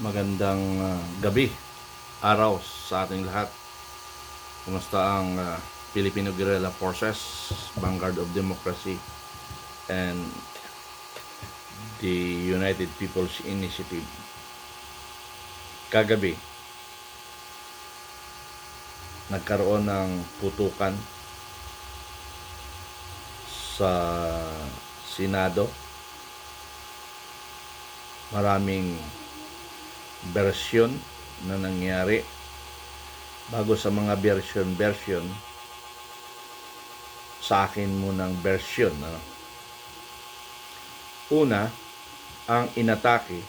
Magandang gabi, araw sa ating lahat. Kumusta ang Filipino Guerrilla Forces, Vanguard of Democracy, and the United People's Initiative? Kagabi, nagkaroon ng putukan sa Senado. Maraming bersyon na nangyari. Bago sa mga version, sa akin munang version. Una, ang inatake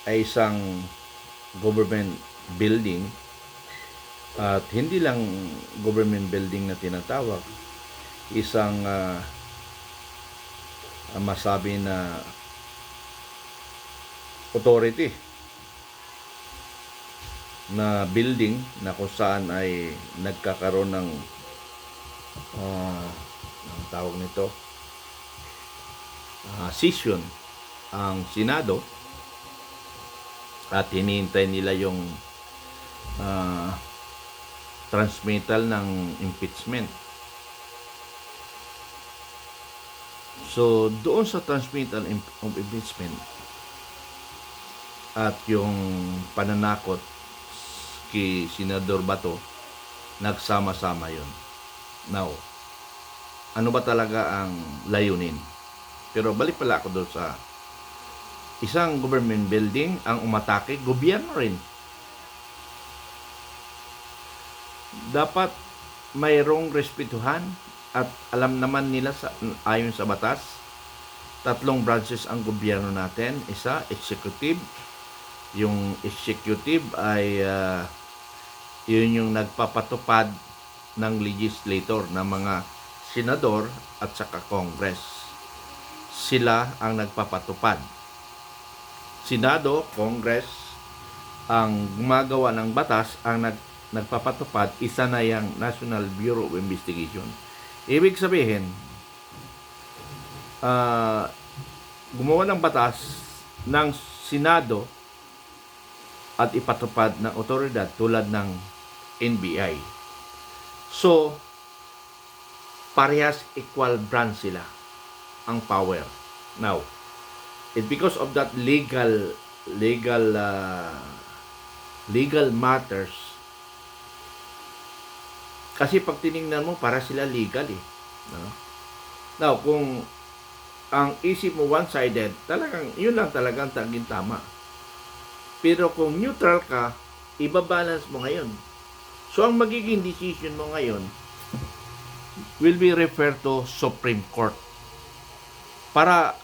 ay isang government building, at hindi lang government building na tinatawag, isang masabi na authority na building na kung saan ay nagkakaroon ng ang tawag nito, session ang Senado, at hinihintay nila yung transmittal ng impeachment. So doon sa transmittal of impeachment at yung pananakot kay Senador Bato, nagsama-sama yun. Now, ano ba talaga ang layunin? Pero balik pala ako doon sa isang government building, ang umatake, gobyerno rin. Dapat mayroong respetuhan, at alam naman nila ayon sa batas, tatlong branches ang gobyerno natin. Isa, executive. Yung executive ay yun yung nagpapatupad ng legislator, ng mga senador at saka Congress. Sila ang nagpapatupad. Senado, Congress ang gumagawa ng batas, ang nagpapatupad. Isa na yung National Bureau of Investigation. Ibig sabihin, gumawa ng batas ng Senado at ipatupad ng otoridad tulad ng NBI. So, parehas equal branch sila ang power. Now, it because of that legal matters, kasi pag tiningnan mo, para sila legal eh. No? Now, kung ang isip mo one-sided, talagang yun lang talagang taging tama. Pero kung neutral ka, ibabalance mo ngayon. So, ang magiging decision mo ngayon will be referred to Supreme Court. Para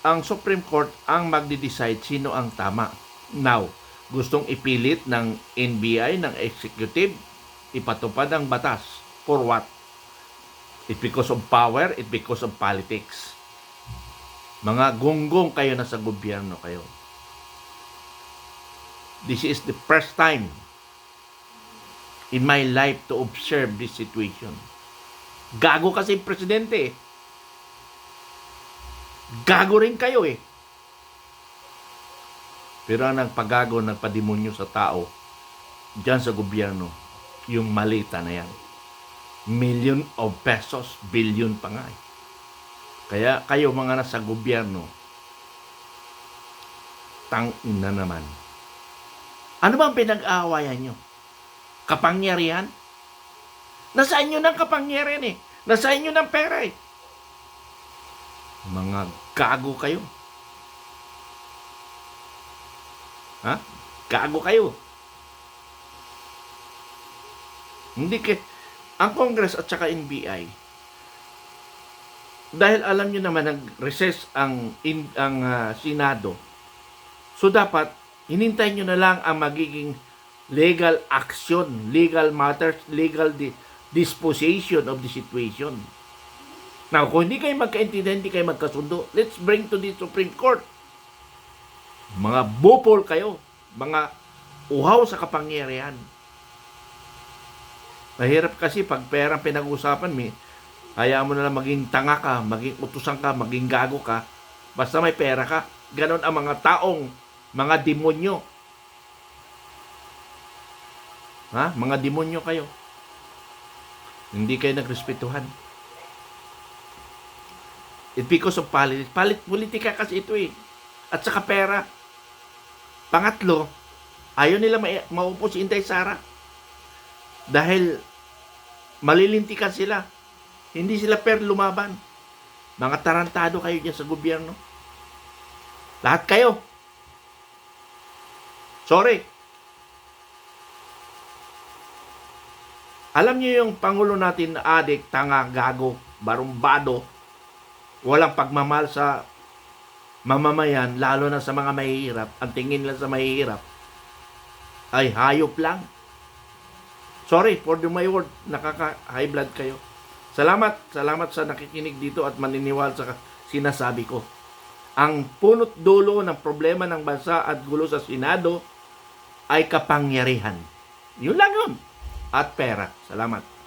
ang Supreme Court ang magde-decide sino ang tama. Now, gustong ipilit ng NBI, ng executive, ipatupad ang batas. For what? It's because of power, it's because of politics. Mga gonggong kayo na sa gobyerno kayo. This is the first time in my life to observe this situation. Gago kasi yung presidente eh. Gago rin kayo eh. Pero ang nagpagago, nagpademonyo sa tao dyan sa gobyerno, yung malita na yan. Million of pesos, billion pa nga eh. Kaya kayo mga nasa gobyerno, tangin na naman. Ano bang pinag-aawayan nyo? Kapangyarihan? Nasa inyo ng kapangyarihan eh. Nasa inyo ng pera eh. Mga gago kayo. Ha? Gago kayo. Hindi ang Congress at saka NBI, dahil alam nyo naman nag-recess ang Senado, so dapat hinintay nyo na lang ang magiging legal action, legal matters, legal disposition of the situation. Now, kung hindi kayo magkaintindihan, hindi kayo magkasundo, let's bring to the Supreme Court. Mga bupol kayo, mga uhaw sa kapangyarihan. Mahirap kasi pag perang pinag-usapan, hayaan mo na lang maging tanga ka, maging utusan ka, maging gago ka, basta may pera ka. ganon ang mga taong mga demonyo. Ha? Mga demonyo kayo. Hindi kayo nagrespetuhan. It's because of politics. Politika kasi ito eh. At saka pera. Pangatlo, ayaw nila maupo si Inday Sara. Dahil malilintikan sila. Hindi sila lumaban. Mga tarantado kayo dyan sa gobyerno. Lahat kayo. Sorry. Alam niyo yung Pangulo natin na adik, tanga, gago, barumbado, walang pagmamahal sa mamamayan, lalo na sa mga mahihirap. Ang tingin lang sa mahihirap ay hayop lang. Sorry for my word, nakaka-high blood kayo. Salamat sa nakikinig dito at maniniwala sa sinasabi ko. Ang punot dulo ng problema ng bansa at gulo sa Senado ay kapangyarihan. Yun lang yun. At pera. Salamat.